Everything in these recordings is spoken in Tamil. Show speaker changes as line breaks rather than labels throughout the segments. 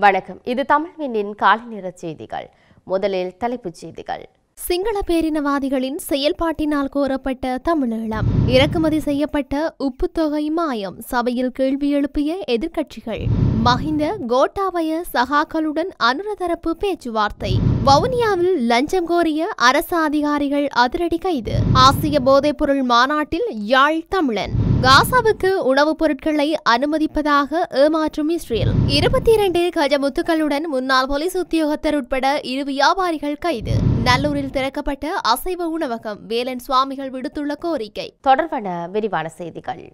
வணக்கம். இது தமிழ்வினின் காலை நேர செய்திகள். முதலில் தலைப்புச் செய்திகள்.
சிங்கள பேரினவாதிகளின் செயல்பாட்டினால் கோரப்பட்ட தமிழீழம், இறக்குமதி செய்யப்பட்ட உப்பு தொகை மாயம், சபையில் கேள்வி எழுப்பிய எதிர்க்கட்சிகள், மஹிந்த கோட்டாபய சகாக்களுடன் அனுரதரப்பு பேச்சுவார்த்தை, வவுனியாவில் லஞ்சம் கோரிய அரசு அதிகாரிகள் அதிரடி கைது, ஆசிய போதைப்பொருள் மாநாட்டில் யாழ் தமிழன், காசாவுக்கு உணவுப் பொருட்களை அனுமதிப்பதாக ஏமாற்றும் இஸ்ரேல், 22 கஜ முத்துக்களுடன் முன்னாள் போலீஸ் உத்தியோகத்தர் உட்பட 2 வியாபாரிகள் கைது, நல்லூரில் திறக்கப்பட்ட அசைவ உணவகம், வேலன் சுவாமிகள் விடுத்துள்ள கோரிக்கை.
தொடர்பான விரிவான செய்திகள்.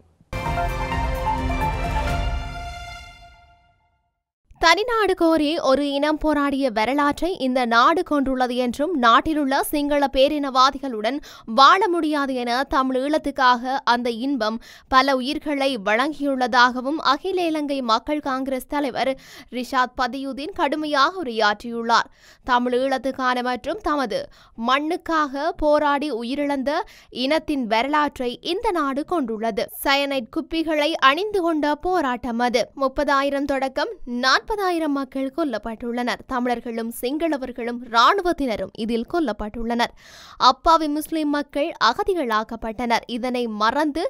தனிநாடு கோரி ஒரு இனம் போராடிய வரலாற்றை இந்த நாடு கொண்டுள்ளது என்றும், நாட்டிலுள்ள சிங்கள பேரினவாதிகளுடன் வாழ முடியாது என தமிழீழத்துக்காக அந்த இன்பம் பல உயிர்களை வழங்கியுள்ளதாகவும் அகில இலங்கை மக்கள் காங்கிரஸ் தலைவர் ரிஷாத் பதியுதீன் கடுமையாக உரையாற்றியுள்ளார். தமிழீழத்துக்கான மற்றும் தமது மண்ணுக்காக போராடி உயிரிழந்த இனத்தின் வரலாற்றை இந்த நாடு கொண்டுள்ளது. சயனைட் குப்பிகளை அணிந்து கொண்ட போராட்டம் அது. 30,000 தொடக்கம் 40,000 மக்கள் கொல்லப்பட்டுள்ளனர். தமிழர்களும் சிங்களவர்களும் இராணுவத்தினரும் இதில் கொல்லப்பட்டுள்ளனர். அப்பாவி முஸ்லிம் மக்கள் அகதிகளாக்கப்பட்டனர். இதனை மறந்து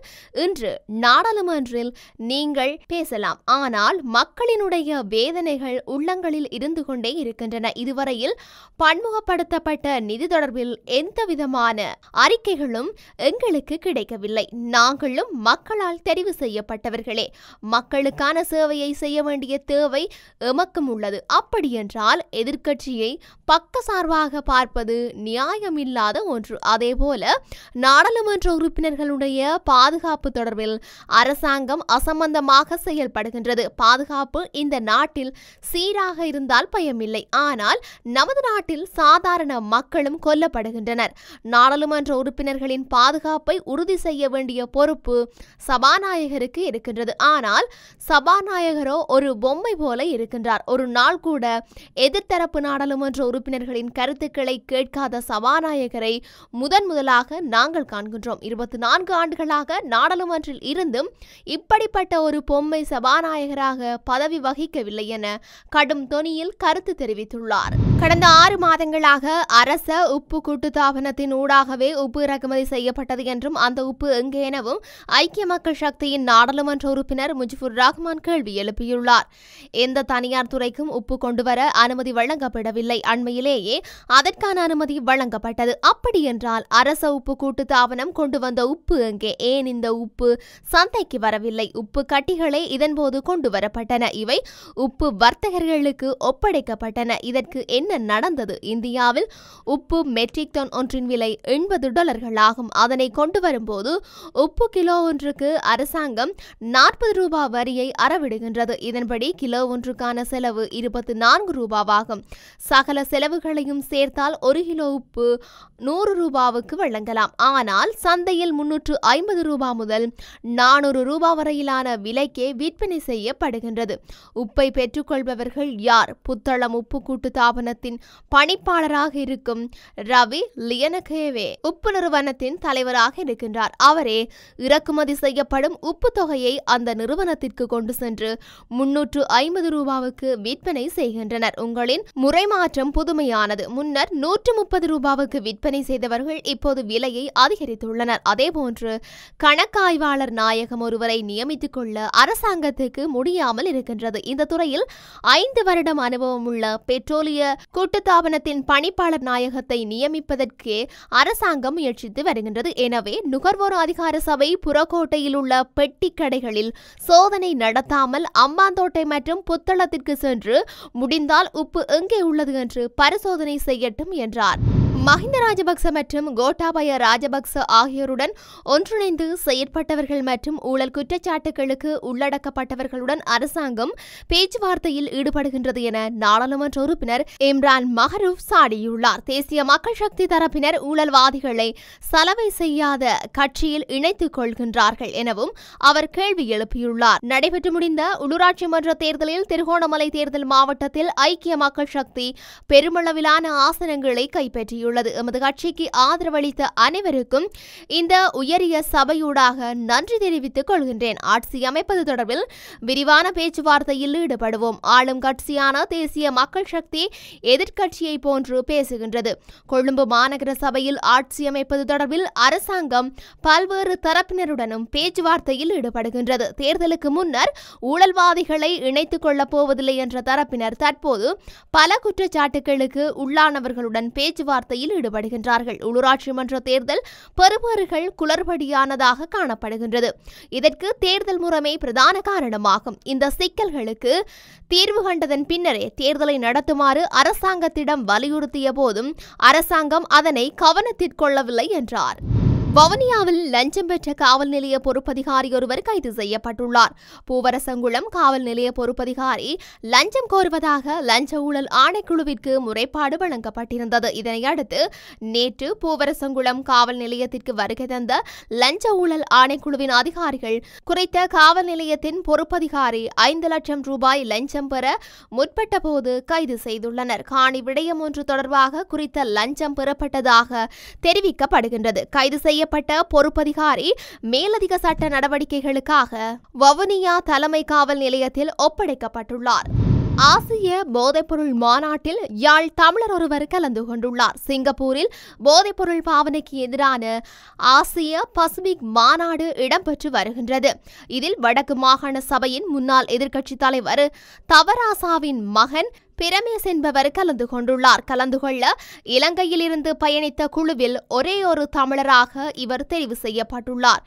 இன்று நாடாளுமன்றில் நீங்கள் பேசலாம். ஆனால் மக்களினுடைய வேதனைகள் உள்ளங்களில் இருந்து கொண்டே இருக்கின்றன. இதுவரையில் பன்முகப்படுத்தப்பட்ட நிதி தொடர்பில் எந்தவிதமான அறிக்கைகளும் எங்களுக்கு கிடைக்கவில்லை. நாங்களும் மக்களால் தெரிவு செய்யப்பட்டவர்களே. மக்களுக்கான சேவையை செய்ய வேண்டிய தேவை எமக்கும் உள்ளது. அப்படியென்றால் எதிர்க்கட்சியை பக்கசார்பாக பார்ப்பது நியாயமில்லாத ஒன்று. அதேபோல நாடாளுமன்ற உறுப்பினர்களுடைய பாதுகாப்பு தொடர்பில் அரசாங்கம் அசம்பந்தமாக செயல்படுகின்றது. பாதுகாப்பு இந்த நாட்டில் சீராக இருந்தால் பயமில்லை. ஆனால் நமது நாட்டில் சாதாரண மக்களும் கொல்லப்படுகின்றனர். நாடாளுமன்ற உறுப்பினர்களின் பாதுகாப்பை உறுதி செய்ய வேண்டிய பொறுப்பு சபாநாயகருக்கு இருக்கின்றது. ஆனால் சபாநாயகரோ ஒரு பொம்மை போல இருக்கின்றார். ஒரு நாள் கூட எதிர்த்தரப்பு நாடாளுமன்ற உறுப்பினர்களின் கருத்துக்களை கேட்காத சபாநாயகரை முதலாக நாங்கள் காண்கின்றோம். 24 ஆண்டுகளாக நாடாளுமன்றில் இருந்தும் இப்படிப்பட்ட ஒரு பொம்மை சபாநாயகராக பதவி வகிக்கவில்லை என கடும் தொனியில் கருத்து தெரிவித்துள்ளார். கடந்த 6 மாதங்களாக அரச உப்பு கூட்டுத்தாபனத்தின் ஊடாகவே உப்பு இறக்குமதி செய்யப்பட்டது என்றும், அந்த உப்பு எங்கே எனவும் ஐக்கிய மக்கள் சக்தியின் நாடாளுமன்ற உறுப்பினர் முஜிபுர் ரஹ்மான் கேள்வி எழுப்பியுள்ளார். எந்த தனியார் துறைக்கும் உப்பு கொண்டுவர அனுமதி வழங்கப்படவில்லை. அண்மையிலேயே அதற்கான அனுமதி வழங்கப்பட்டது. அப்படி என்றால் அரச உப்பு கூட்டுத்தாபனம் கொண்டு வந்த உப்பு எங்கே? ஏன் இந்த உப்பு சந்தைக்கு வரவில்லை? உப்பு கட்டிகளே இதன்போது கொண்டு வரப்பட்டன. இவை உப்பு வர்த்தகர்களுக்கு ஒப்படைக்கப்பட்டன. இதற்கு என்ன நடந்தது? இந்தியாவில் உப்பு மெட்ரிக் டன் ஒன்றின் விலை $80 ஆகும். அதனை கொண்டு வரும்போது உப்பு கிலோ ஒன்றுக்கு அரசாங்கம் $40 வரியை அறவிடுகின்றது. இதன்படி கிலோ ஒன்றுக்கான செலவு $24 சகல செலவுகளையும் சேர்த்தால் 1 கிலோ உப்பு $100 வழங்கலாம். ஆனால் சந்தையில் $350 முதல் $400 வரையிலான விலைக்கே விற்பனை செய்யப்படுகின்றது. உப்பை பெற்றுக்கொள்பவர்கள் யார்? புத்தளம் உப்பு கூட்டுத்தாபனத்தின் பணிப்பாளராக இருக்கும் ரவி லியனகேவே உப்பு நிறுவனத்தின் தலைவராக இருக்கின்றார். அவரே இறக்குமதி செய்யப்படும் உப்பு தொகையை அந்த நிறுவனத்திற்கு கொண்டு சென்று $350 விற்பனை செய்கின்றனர். உங்களின் முறைமாற்றம் புதுமையானது. முன்னர் $130 விற்பனை செய்தவர்கள் இப்போது விலையை அதிகரித்துள்ளனர். அதேபோன்று கணக்காய்வாளர் நாயகம் ஒருவரை நியமித்துக் கொள்ள அரசாங்கத்துக்கு முடியாமல் இருக்கின்றது. இந்த துறையில் 5 வருடம் அனுபவம் உள்ள பெட்ரோலிய கூட்டுத்தாபனத்தின் பணிப்பாளர் நாயகத்தை நியமிப்பதற்கே அரசாங்கம் முயற்சித்து வருகின்றது. எனவே நுகர்வோர் அதிகார சபை புறக்கோட்டையில் உள்ள பெட்டி கடைகளில் சோதனை நடத்தாமல் அம்பாந்தோட்டை மற்றும் புத்தளத்திற்கு சென்று முடிந்தால் உப்பு எங்கே உள்ளது என்று பரிசோதனை செய்யட்டும் என்றார். மஹிந்த ராஜபக்ச மற்றும் கோட்டாபய ராஜபக்ச ஆகியோருடன் ஒன்றிணைந்து செயற்பட்டவர்கள் மற்றும் ஊழல் குற்றச்சாட்டுகளுக்கு உள்ளடக்கப்பட்டவர்களுடன் அரசாங்கம் பேச்சுவார்த்தையில் ஈடுபடுகின்றது என நாடாளுமன்ற உறுப்பினர் இம்ரான் மஹரூப் சாடியுள்ளார். தேசிய மக்கள் சக்தி தரப்பினர் ஊழல்வாதிகளை சலவை செய்யாத கட்சியில் இணைத்துக் கொள்கின்றார்கள் எனவும் அவர் கேள்வி எழுப்பியுள்ளார். நடைபெற்று முடிந்த உள்ளூராட்சி மன்ற தேர்தலில் திருகோணமலை தேர்தல் மாவட்டத்தில் ஐக்கிய மக்கள் சக்தி பெருமளவிலான ஆசனங்களை கைப்பற்றியுள்ளது. தெரிவித்துள்ளது. எமது கட்சிக்கு ஆதரவளித்த அனைவருக்கும் இந்த உயரிய சபையூடாக நன்றி தெரிவித்துக் கொள்கின்றேன். ஆட்சி அமைப்பது தொடர்பில் விரிவான பேச்சுவார்த்தையில் ஈடுபடுவோம். ஆளும் கட்சியான தேசிய மக்கள் சக்தி எதிர்க்கட்சியை போன்று பேசுகின்றது. கொழும்பு மாநகர சபையில் ஆட்சி அமைப்பது தொடர்பில் அரசாங்கம் பல்வேறு தரப்பினருடனும் பேச்சுவார்த்தையில் ஈடுபடுகின்றது. தேர்தலுக்கு முன்னர் ஊழல்வாதிகளை இணைத்துக் கொள்ளப் போவதில்லை என்ற தரப்பினர் தற்போது பல குற்றச்சாட்டுகளுக்கு உள்ளானவர்களுடன் பேச்சுவார்த்தையில் ஈடுபடுகின்றார்கள். உள்ளூராட்சி மன்ற தேர்தல் பெறுபேறுகள் குளறுபடியானதாக காணப்படுகின்றது. இதற்கு தேர்தல் முறைமை பிரதான காரணமாகும். இந்த சிக்கல்களுக்கு தீர்வு கண்டதன் பின்னரே தேர்தலை நடத்துமாறு அரசாங்கத்திடம் வலியுறுத்திய போதும் அரசாங்கம் அதனை கவனத்திற்கொள்ளவில்லை என்றார். வவுனியாவில் லஞ்சம் பெற்ற காவல் நிலைய பொறுப்பதிகாரி ஒருவர் கைது செய்யப்பட்டுள்ளார். பூவரசங்குளம் காவல் நிலைய பொறுப்பதிகாரி லஞ்சம் கோருவதாக லஞ்ச ஊழல் ஆணைக்குழுவிற்கு முறைப்பாடு வழங்கப்பட்டிருந்தது. இதனையடுத்து நேற்று பூவரசங்குளம் காவல் நிலையத்திற்கு வருகை தந்த லஞ்ச ஊழல் ஆணைக்குழுவின் அதிகாரிகள் குறித்த காவல் நிலையத்தின் பொறுப்பதிகாரி 5 லட்சம் ரூபாய் லஞ்சம் பெற முற்பட்ட போது கைது செய்துள்ளனர். காணி விடயம் ஒன்று தொடர்பாக குறித்த லஞ்சம் பெறப்பட்டதாக தெரிவிக்கப்படுகின்றது. கைது செய்யப்பட்ட பொறுப்பதிகாரி மேலதிக சட்ட நடவடிக்கைகளுக்காக வவுனியா தலைமை காவல் நிலையத்தில் ஒப்படைக்கப்பட்டுள்ளார். ஆசிய போதைப்பொருள் மாநாட்டில் யாழ் தமிழர் ஒருவர் கலந்து கொண்டுள்ளார். சிங்கப்பூரில் போதைப்பொருள் பாவனைக்கு எதிரான ஆசிய பசிபிக் மாநாடு இடம்பெற்று வருகின்றது. இதில் வடக்கு மாகாண சபையின் முன்னாள் எதிர்க்கட்சித் தலைவர் தவராசாவின் மகன் பிரமேஸ் என்பவர் கலந்து கொண்டுள்ளார். கலந்து கொள்ள இலங்கையிலிருந்து பயணித்த குழுவில் ஒரே ஒரு தமிழராக இவர் தெரிவு செய்யப்பட்டுள்ளார்.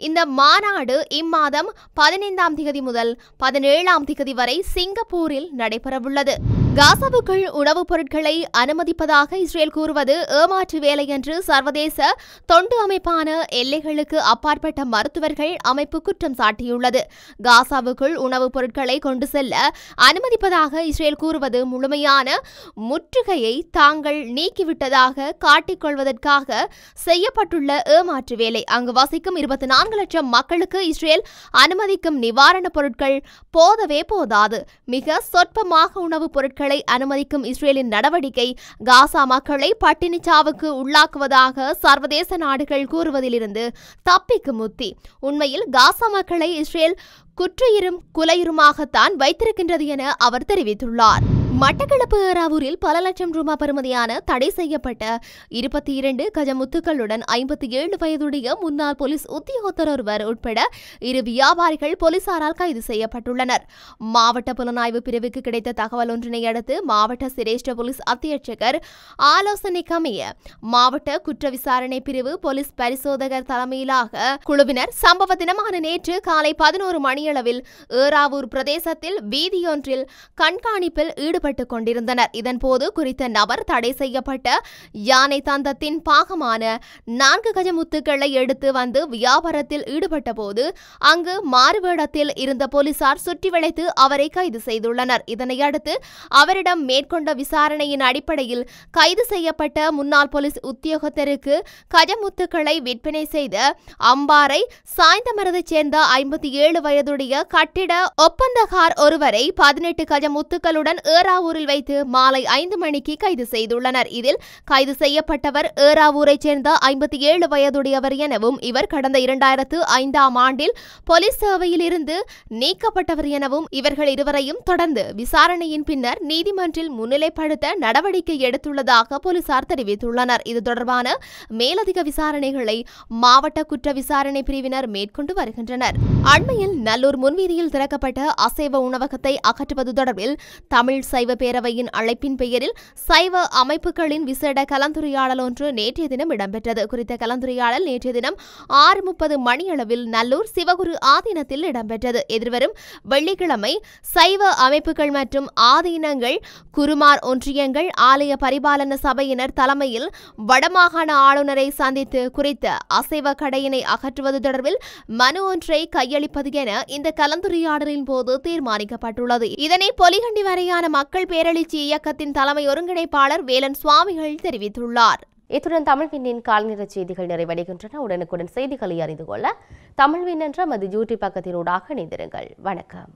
இந்த மாநாடு இம்மாதம் 15ஆம் திகதி முதல் 17ஆம் திகதி வரை சிங்கப்பூரில் நடைபெறவுள்ளது. காசாவுக்குள் உணவுப் பொருட்களை அனுமதிப்பதாக இஸ்ரேல் கூறுவது ஏமாற்று வேலை என்று சர்வதேச தொண்டு அமைப்பான எல்லைகளுக்கு அப்பாற்பட்ட மருத்துவர்கள் அமைப்பு குற்றம் சாட்டியுள்ளது. காசாவுக்குள் உணவுப் பொருட்களை கொண்டு செல்ல அனுமதிப்பதாக இஸ்ரேல் கூறுவது முழுமையான முற்றுகையை தாங்கள் நீக்கிவிட்டதாக காட்டிக்கொள்வதற்காக செய்யப்பட்டுள்ள ஏமாற்று வேலை. அங்கு வசிக்கும் 24 லட்சம் மக்களுக்கு இஸ்ரேல் அனுமதிக்கும் நிவாரணப் பொருட்கள் போதவே போதாது. மிக சொற்பமாக உணவுப் பொருட்களை அனுமதிக்கும் இஸ்ரேலின் நடவடிக்கை காசா மக்களை பட்டினிச்சாவுக்கு உள்ளாக்குவதாக சர்வதேச நாடுகள் கூறுவதிலிருந்து தப்பிக்கும் உத்தி. உண்மையில் காசா மக்களை இஸ்ரேல் குற்றுயிரும் குலையுருமாகத்தான் வைத்திருக்கின்றது என அவர் தெரிவித்துள்ளார். மட்டக்களப்பு ஏறாவூரில் பல லட்சம் ரூபாய் பெறுமதியான தடை செய்யப்பட்ட 22 கஜ முத்துக்களுடன் 57 வயதுடைய முன்னாள் போலீஸ் உத்தியோகத்தர் ஒருவர் உட்பட 2 வியாபாரிகள் போலீசாரால் கைது செய்யப்பட்டுள்ளனர். மாவட்ட புலனாய்வு பிரிவுக்கு கிடைத்த தகவல் ஒன்றினை அடுத்து மாவட்ட சிரேஷ்ட போலீஸ் அத்தியட்சகர் ஆலோசனைக்கமைய மாவட்ட குற்ற விசாரணை பிரிவு போலீஸ் பரிசோதகர் தலைமையிலாக குழுவினர் சம்பவ தினமான நேற்று காலை 11 மணியளவில் ஏறாவூர் பிரதேசத்தில் வீதியொன்றில் கண்காணிப்பில் ஈடுபட்டுக் கொண்டிருந்தனர். இதன்போது குறித்த நபர் தடை செய்யப்பட்ட யானை தந்தத்தின் பாகமான 4 கஜ முத்துக்களை எடுத்து வந்து வியாபாரத்தில் ஈடுபட்ட போது அங்கு மாறுவேடத்தில் இருந்த போலீசார் சுற்றி வளைத்து அவரை கைது செய்துள்ளனர். இதனையடுத்து அவரிடம் மேற்கொண்ட விசாரணையின் அடிப்படையில் கைது செய்யப்பட்ட முன்னாள் போலீஸ் உத்தியோகத்தருக்கு கஜமுத்துக்களை விற்பனை செய்த அம்பாறை சாய்ந்தமரத்தைச் சேர்ந்த 57 வயதுடைய கட்டிட ஒப்பந்தக்கார் ஒருவரை 18 கஜ முத்துக்களுடன் ஏறாவூரில் வைத்து மாலை 5 மணிக்கு கைது செய்துள்ளனர். இதில் கைது செய்யப்பட்டவர் ஏறாவூரைச் சேர்ந்த 57 வயதுடையவர் எனவும் இவர் கடந்த 2005ஆம் ஆண்டில் போலீஸ் சேவையில் இருந்து நீக்கப்பட்டவர் எனவும் இவர்கள் இருவரையும் தொடர்ந்து விசாரணையின் பின்னர் நீதிமன்றில் முன்னிலைப்படுத்த நடவடிக்கை எடுத்துள்ளதாக போலீசார் தெரிவித்துள்ளனர். இது தொடர்பான மேலதிக விசாரணைகளை மாவட்ட குற்ற விசாரணை பிரிவினர் மேற்கொண்டு வருகின்றனர். அண்மையில் நல்லூர் முன்வீதியில் திறக்கப்பட்ட அசைவ உணவகத்தை அகற்றுவது தொடர்பில் தமிழ் சைவ பேரவையின் அழைப்பின் பெயரில் சைவ அமைப்புகளின் விசேட கலந்துரையாடல் ஒன்று நேற்றைய தினம் இடம்பெற்றது. குறித்த கலந்துரையாடல் நேற்றைய தினம் 6:30 மணியளவில் நல்லூர் சிவகுரு ஆதீனத்தில் இடம்பெற்றது. எதிர்வரும் வெள்ளிக்கிழமை சைவ அமைப்புகள் மற்றும் ஆதீனங்கள் குருமார் ஒன்றியங்கள் ஆலய பரிபாலன சபையினர் தலைமையில் வடமாகாண ஆளுநரை சந்தித்து குறித்த அசைவ கடையினை அகற்றுவது தொடர்பில் மனு ஒன்றை கையளிப்பது என இந்த கலந்துரையாடலின் போது தீர்மானிக்கப்பட்டுள்ளது. இதனை பொலிகண்டி வரையான மக்கள் பேரெழுச்சி இயக்கத்தின் தலைமை ஒருங்கிணைப்பாளர் வேலன் சுவாமிகள் தெரிவித்துள்ளார்.
இத்துடன் தமிழ்வினின் கால்நிற செய்திகள் நிறைவடைகின்றன. உடனுக்குடன் செய்திகளை அறிந்து கொள்ள தமிழ்வின் என்ற மது யூடியூப் பக்கத்தினூடாக இணைந்திருங்கள். வணக்கம்.